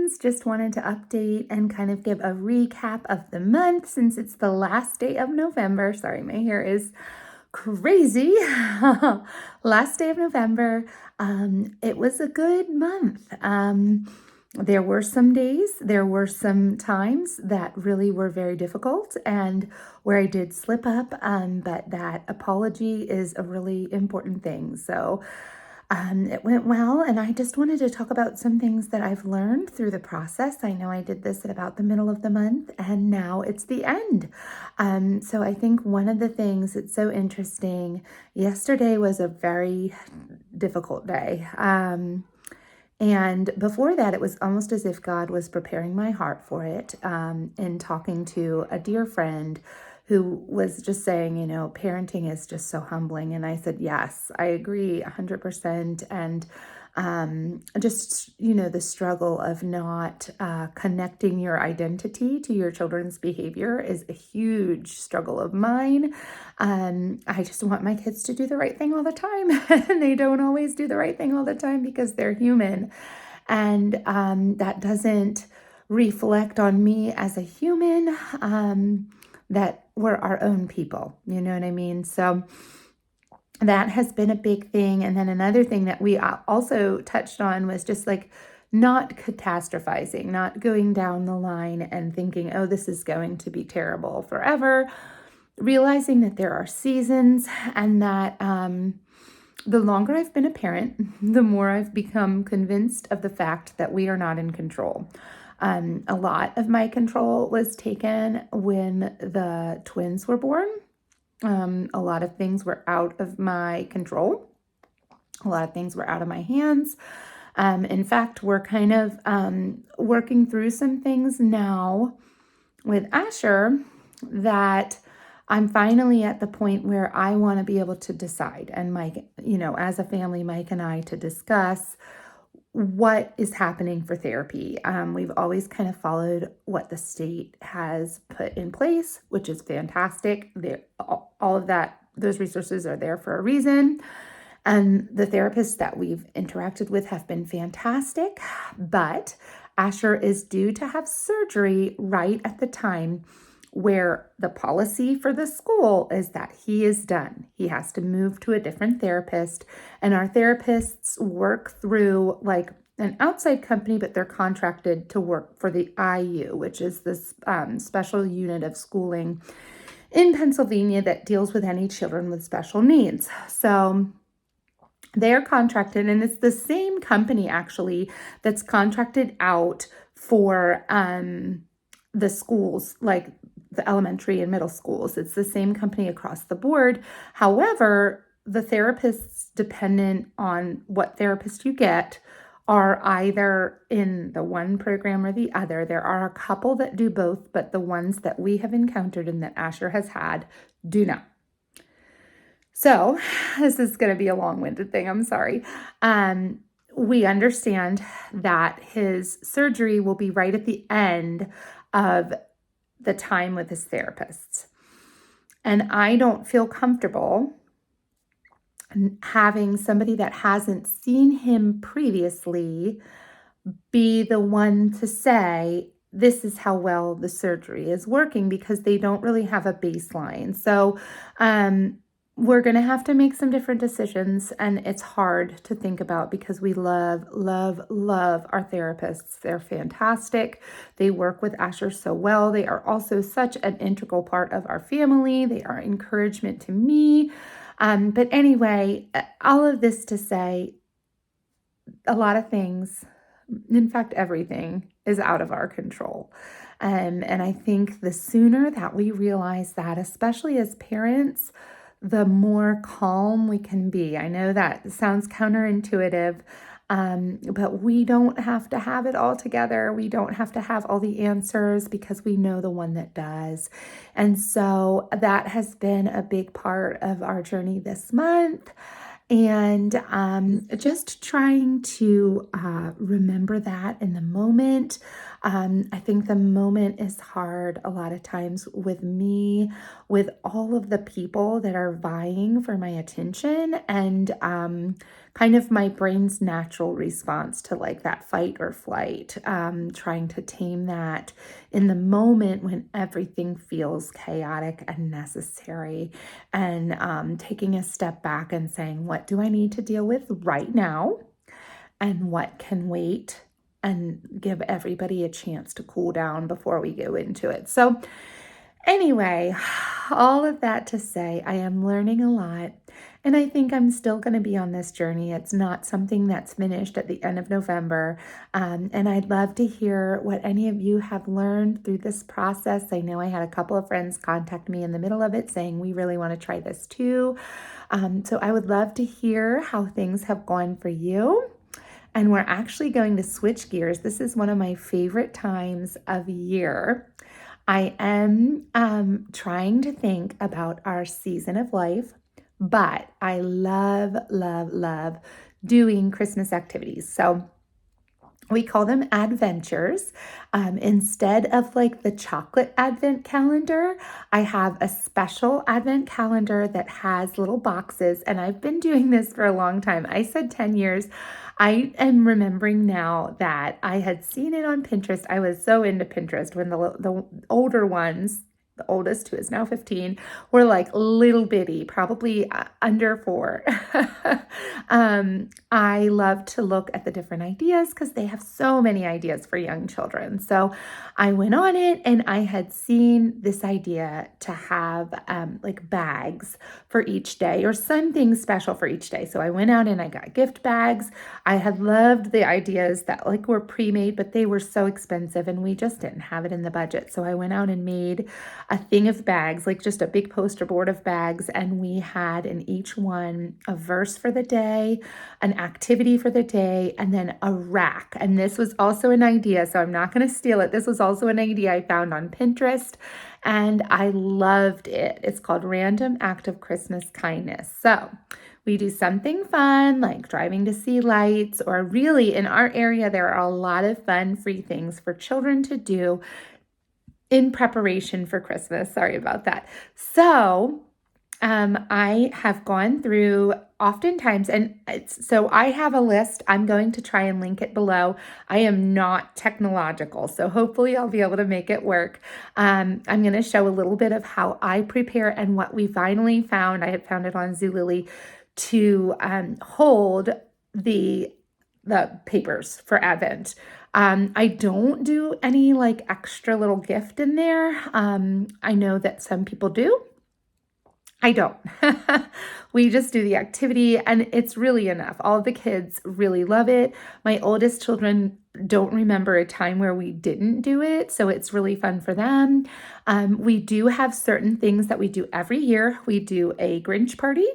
friends. Just wanted to update and kind of give a recap of the month since it's the last day of November. Sorry, my hair is crazy. Last day of November. It was a good month. There were some days, there were some times that really were very difficult and where I did slip up, but that apology is a really important thing. So it went well, and I just wanted to talk about some things that I've learned through the process. I know I did this at about the middle of the month, and now it's the end. So I think one of the things that's so interesting, yesterday was a very difficult day. And before that, it was almost as if God was preparing my heart for it, in talking to a dear friend who was just saying, parenting is just so humbling. And I said, yes, I agree 100%. And just, the struggle of not connecting your identity to your children's behavior is a huge struggle of mine. I just want my kids to do the right thing all the time. And they don't always do the right thing all the time because they're human. And that doesn't reflect on me as a human, that we're our own people. You know what I mean? So that has been a big thing. And then another thing that we also touched on was just like not catastrophizing, not going down the line and thinking, oh, this is going to be terrible forever. Realizing that there are seasons, and that the longer I've been a parent, the more I've become convinced of the fact that we are not in control. A lot of my control was taken when the twins were born. A lot of things were out of my control. A lot of things were out of my hands. In fact, we're kind of working through some things now with Asher that I'm finally at the point where I want to be able to decide, and Mike, as a family, Mike and I, to discuss what is happening for therapy. We've always kind of followed what the state has put in place, which is fantastic. All of that, those resources are there for a reason. And the therapists that we've interacted with have been fantastic. But Asher is due to have surgery right at the time where the policy for the school is that he is done. He has to move to a different therapist, and our therapists work through like an outside company, but they're contracted to work for the IU, which is this special unit of schooling in Pennsylvania that deals with any children with special needs. So they're contracted, and it's the same company actually that's contracted out for the schools, like the elementary and middle schools. It's the same company across the board. However, the therapists, dependent on what therapist you get, are either in the one program or the other. There are a couple that do both, but the ones that we have encountered and that Asher has had do not. So this is going to be a long-winded thing. I'm sorry. We understand that his surgery will be right at the end of the time with his therapists. And I don't feel comfortable having somebody that hasn't seen him previously be the one to say, this is how well the surgery is working, because they don't really have a baseline. So, we're going to have to make some different decisions, and it's hard to think about because we love, love, love our therapists. They're fantastic. They work with Asher so well. They are also such an integral part of our family. They are encouragement to me. But anyway, all of this to say, a lot of things, in fact, everything is out of our control. And I think the sooner that we realize that, especially as parents, the more calm we can be. I know that sounds counterintuitive, but we don't have to have it all together. We don't have to have all the answers because we know the one that does. And so that has been a big part of our journey this month. And just trying to remember that in the moment. I think the moment is hard a lot of times with me, with all of the people that are vying for my attention, and kind of my brain's natural response to like that fight or flight, trying to tame that in the moment when everything feels chaotic and necessary, and taking a step back and saying, what do I need to deal with right now? And what can wait? And give everybody a chance to cool down before we go into it. So, anyway, all of that to say, I am learning a lot, and I think I'm still going to be on this journey. It's not something that's finished at the end of November, and I'd love to hear what any of you have learned through this process. I know I had a couple of friends contact me in the middle of it saying, we really want to try this too. So I would love to hear how things have gone for you. And we're actually going to switch gears. This is one of my favorite times of year. I am trying to think about our season of life, but I love, love, love doing Christmas activities. So we call them adventures. Instead of like the chocolate advent calendar, I have a special advent calendar that has little boxes, and I've been doing this for a long time. I said 10 years. I am remembering now that I had seen it on Pinterest. I was so into Pinterest when the older ones, the oldest, who is now 15, were like little bitty, probably under 4. I love to look at the different ideas because they have so many ideas for young children. So I went on it, and I had seen this idea to have like bags for each day or something special for each day. So I went out and I got gift bags. I had loved the ideas that like were pre-made, but they were so expensive and we just didn't have it in the budget. So I went out and made a thing of bags, like just a big poster board of bags, and we had in each one a verse for the day, an activity for the day, and then a rack. And this was also an idea, so I'm not going to steal it. This was also an idea I found on Pinterest, and I loved it. It's called Random Act of Christmas Kindness. So we do something fun like driving to see lights, or really in our area, there are a lot of fun free things for children to do in preparation for Christmas. Sorry about that. So I have gone through oftentimes, and so I have a list. I'm going to try and link it below. I am not technological, so hopefully I'll be able to make it work. I'm going to show a little bit of how I prepare and what we finally found. I had found it on Zulily to hold the papers for Advent. I don't do any like extra little gift in there. I know that some people do. I don't. We just do the activity, and it's really enough. All the kids really love it. My oldest children don't remember a time where we didn't do it, so it's really fun for them. We do have certain things that we do every year. We do a Grinch party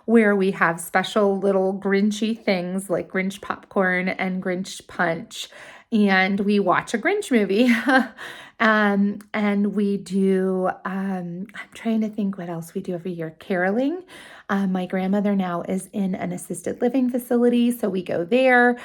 where we have special little Grinchy things like Grinch popcorn and Grinch punch, and we watch a Grinch movie. And we do, I'm trying to think what else we do every year. Caroling. My grandmother now is in an assisted living facility, so we go there.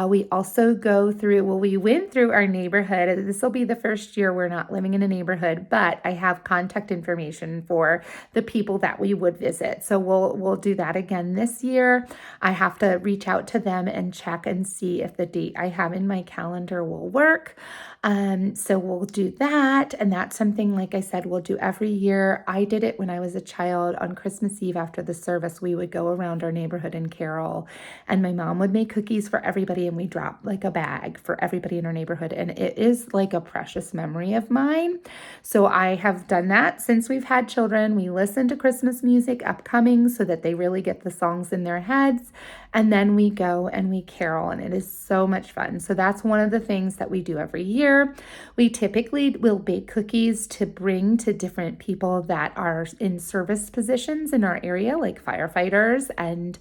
We also go through, well, we went through our neighborhood. This will be the first year we're not living in a neighborhood, but I have contact information for the people that we would visit. So we'll do that again this year. I have to reach out to them and check and see if the date I have in my calendar will work. So we'll do that. And that's something, like I said, we'll do every year. I did it when I was a child. On Christmas Eve after the service, we would go around our neighborhood and carol, and my mom would make cookies for everybody, and we drop like a bag for everybody in our neighborhood. And it is like a precious memory of mine. So I have done that since we've had children. We listen to Christmas music upcoming so that they really get the songs in their heads. And then we go and we carol, and it is so much fun. So that's one of the things that we do every year. We typically will bake cookies to bring to different people that are in service positions in our area, like firefighters and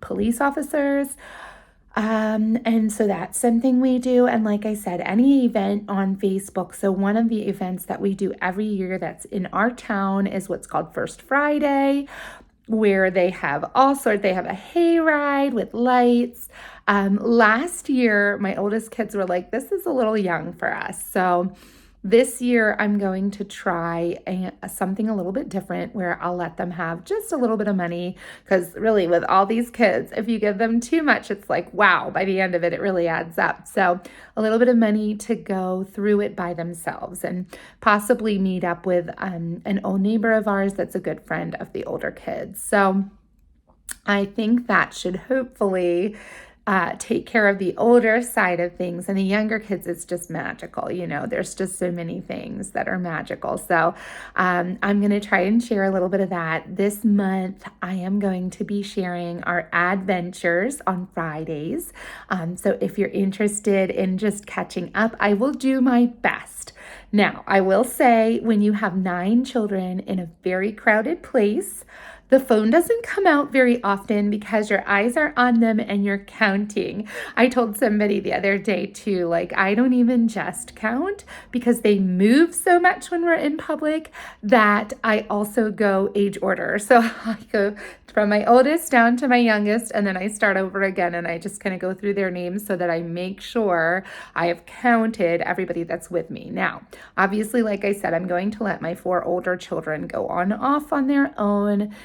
police officers. And so that's something we do. And like I said, any event on Facebook. So one of the events that we do every year that's in our town is what's called First Friday, where they have all sorts. They have a hayride with lights. Last year, my oldest kids were like, this is a little young for us. So This year, I'm going to try something a little bit different where I'll let them have just a little bit of money. Because really, with all these kids, if you give them too much, it's like, wow, by the end of it, it really adds up. So, a little bit of money to go through it by themselves and possibly meet up with an old neighbor of ours that's a good friend of the older kids. So, I think that should hopefully take care of the older side of things. And the younger kids, it's just magical. There's just so many things that are magical. So I'm going to try and share a little bit of that. This month, I am going to be sharing our adventures on Fridays. So if you're interested in just catching up, I will do my best. Now, I will say when you have 9 children in a very crowded place, the phone doesn't come out very often because your eyes are on them and you're counting. I told somebody the other day too, like I don't even just count because they move so much when we're in public that I also go age order. So I go from my oldest down to my youngest, and then I start over again and I just kind of go through their names so that I make sure I have counted everybody that's with me. Now, obviously, like I said, I'm going to let my 4 older children go on off on their own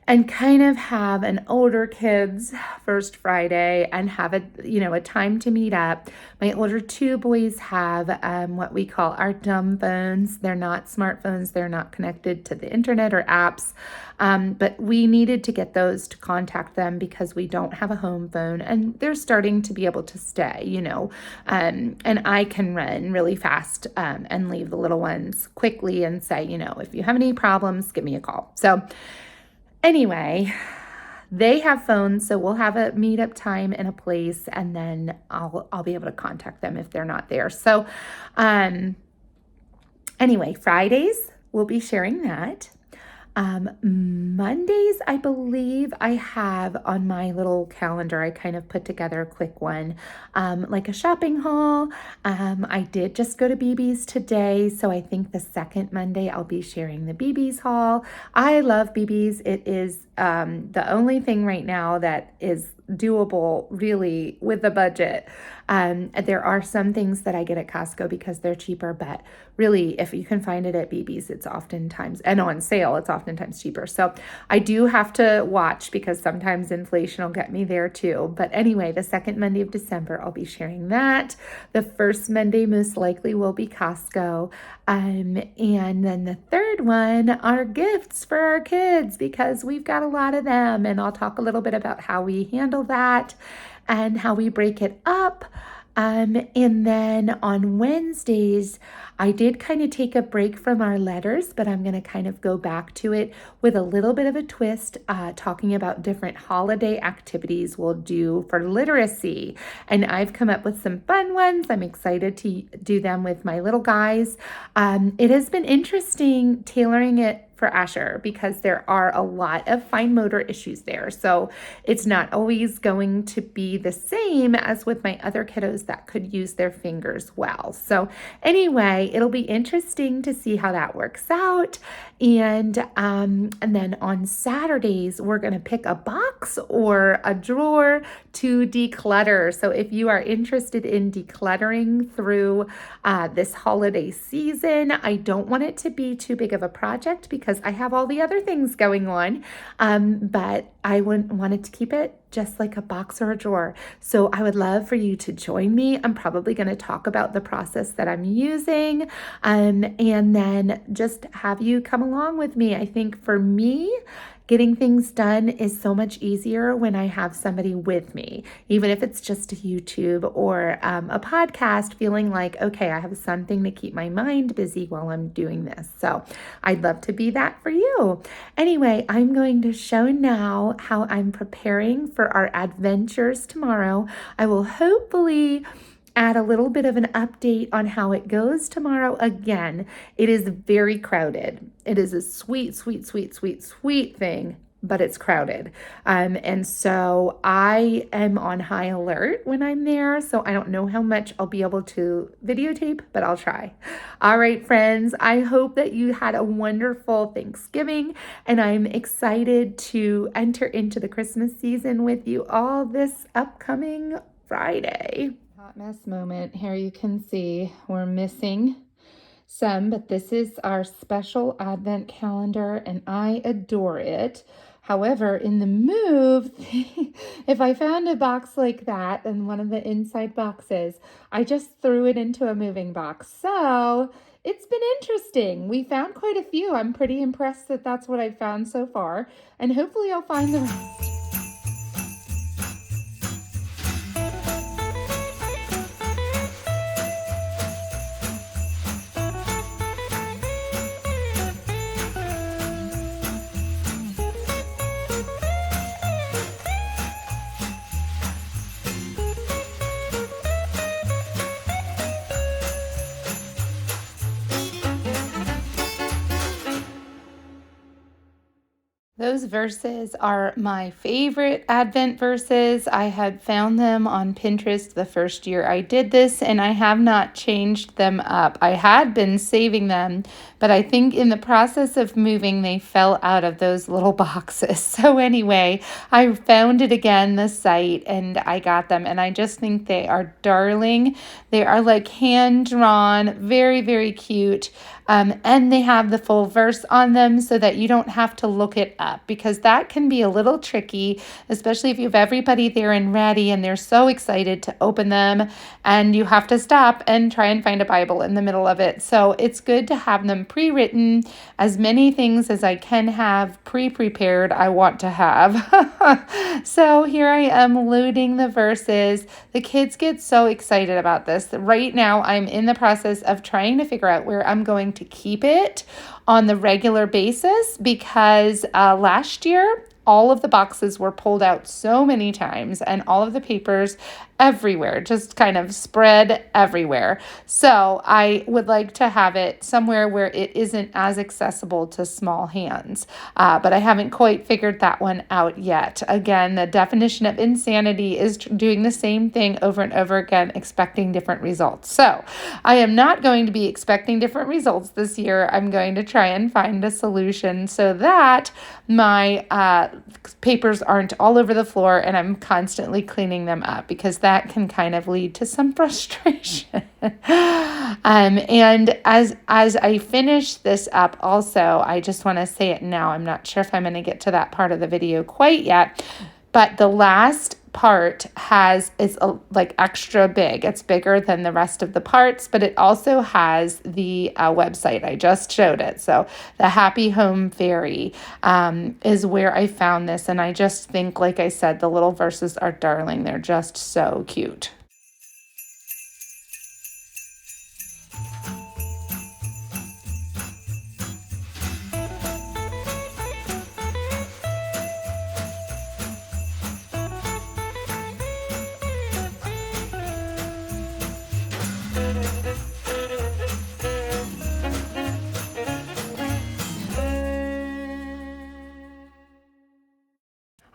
and kind of have an older kids first Friday and have a time to meet up. My older 2 boys have what we call our dumb phones. They're not smartphones. They're not connected to the internet or apps. But we needed to get those to contact them because we don't have a home phone and they're starting to be able to stay, and I can run really fast and leave the little ones quickly and say, if you have any problems, give me a call. So anyway, they have phones, so we'll have a meetup time and a place, and then I'll be able to contact them if they're not there. So, anyway, Fridays we'll be sharing that. Mondays, I believe I have on my little calendar, I kind of put together a quick one, like a shopping haul. I did just go to BB's today, so I think the second Monday I'll be sharing the BB's haul. I love BB's. It is the only thing right now that is doable really with the budget. There are some things that I get at Costco because they're cheaper, but really if you can find it at BB's, it's oftentimes, and on sale, it's oftentimes cheaper. So I do have to watch because sometimes inflation will get me there too. But anyway, the second Monday of December, I'll be sharing that. The first Monday most likely will be Costco. And then the third one are gifts for our kids because we've got a lot of them. And I'll talk a little bit about how we handle that and how we break it up. And then on Wednesdays, I did kind of take a break from our letters, but I'm going to kind of go back to it with a little bit of a twist, talking about different holiday activities we'll do for literacy. And I've come up with some fun ones. I'm excited to do them with my little guys. It has been interesting tailoring it for Asher because there are a lot of fine motor issues there. So it's not always going to be the same as with my other kiddos that could use their fingers well. So anyway, it'll be interesting to see how that works out. And then on Saturdays, we're going to pick a box or a drawer to declutter. So if you are interested in decluttering through this holiday season, I don't want it to be too big of a project because I have all the other things going on, but I wanted to keep it just like a box or a drawer. So I would love for you to join me. I'm probably going to talk about the process that I'm using, and then just have you come along with me. I think for me, getting things done is so much easier when I have somebody with me, even if it's just a YouTube or a podcast, feeling like, okay, I have something to keep my mind busy while I'm doing this. So I'd love to be that for you. Anyway, I'm going to show now how I'm preparing for our adventures tomorrow. I will hopefully add a little bit of an update on how it goes tomorrow. Again, it is very crowded. It is a sweet, sweet, sweet, sweet, sweet thing, but it's crowded. And so I am on high alert when I'm there. So I don't know how much I'll be able to videotape, but I'll try. All right, friends, I hope that you had a wonderful Thanksgiving, and I'm excited to enter into the Christmas season with you all this upcoming Friday. Hot mess moment. Here you can see we're missing some, but this is our special advent calendar and I adore it. However, in the move, if I found a box like that and one of the inside boxes, I just threw it into a moving box. So it's been interesting. We found quite a few. I'm pretty impressed that that's what I've found so far, and hopefully I'll find the rest. Those verses are my favorite Advent verses. I had found them on Pinterest the first year I did this, and I have not changed them up. I had been saving them, but I think in the process of moving, they fell out of those little boxes. So anyway, I found it again, the site, and I got them, and I just think they are darling. They are like hand-drawn, very, very cute. And they have the full verse on them so that you don't have to look it up, because that can be a little tricky, especially if you have everybody there and ready and they're so excited to open them and you have to stop and try and find a Bible in the middle of it. So it's good to have them pre-written. As many things as I can have pre-prepared, I want to have. So here I am loading the verses. The kids get so excited about this. Right now, I'm in the process of trying to figure out where I'm going to keep it on the regular basis, because last year all of the boxes were pulled out so many times and all of the papers everywhere, just kind of spread everywhere. So I would like to have it somewhere where it isn't as accessible to small hands, but I haven't quite figured that one out yet. Again, the definition of insanity is doing the same thing over and over again, expecting different results. So I am not going to be expecting different results this year. I'm going to try and find a solution so that my papers aren't all over the floor and I'm constantly cleaning them up, because that can kind of lead to some frustration. And as I finish this up also, I just want to say it now. I'm not sure if I'm going to get to that part of the video quite yet, but the last part is like extra big. It's bigger than the rest of the parts, but it also has the website. I just showed it. So the Happy Home Fairy is where I found this. And I just think, like I said, the little verses are darling. They're just so cute.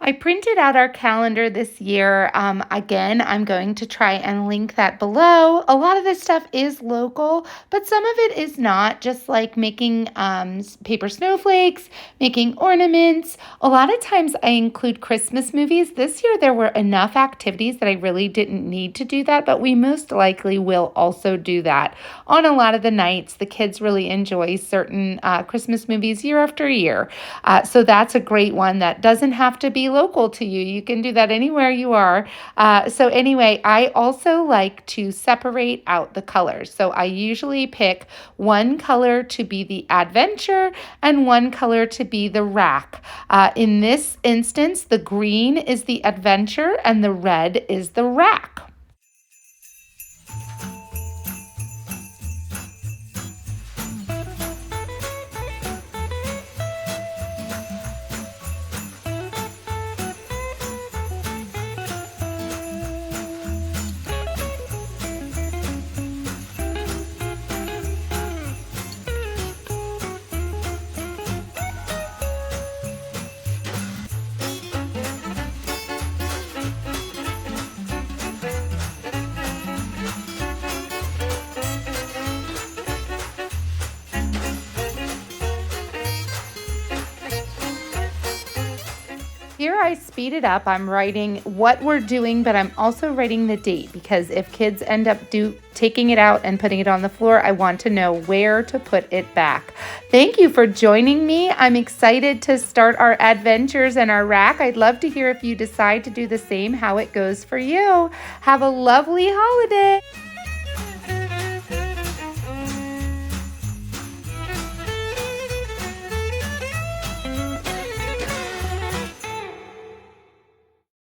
I printed out our calendar this year. Again, I'm going to try and link that below. A lot of this stuff is local, but some of it is not, just like making paper snowflakes, making ornaments. A lot of times I include Christmas movies. This year there were enough activities that I really didn't need to do that, but we most likely will also do that on a lot of the nights. The kids really enjoy certain Christmas movies year after year. So that's a great one that doesn't have to be local to you. You can do that anywhere you are. So anyway, I also like to separate out the colors. So I usually pick one color to be the adventure and one color to be the rack. In this instance, the green is the adventure and the red is the rack. Here I speed it up. I'm writing what we're doing, but I'm also writing the date because if kids end up taking it out and putting it on the floor, I want to know where to put it back. Thank you for joining me. I'm excited to start our adventures and our rack. I'd love to hear if you decide to do the same, how it goes for you. Have a lovely holiday.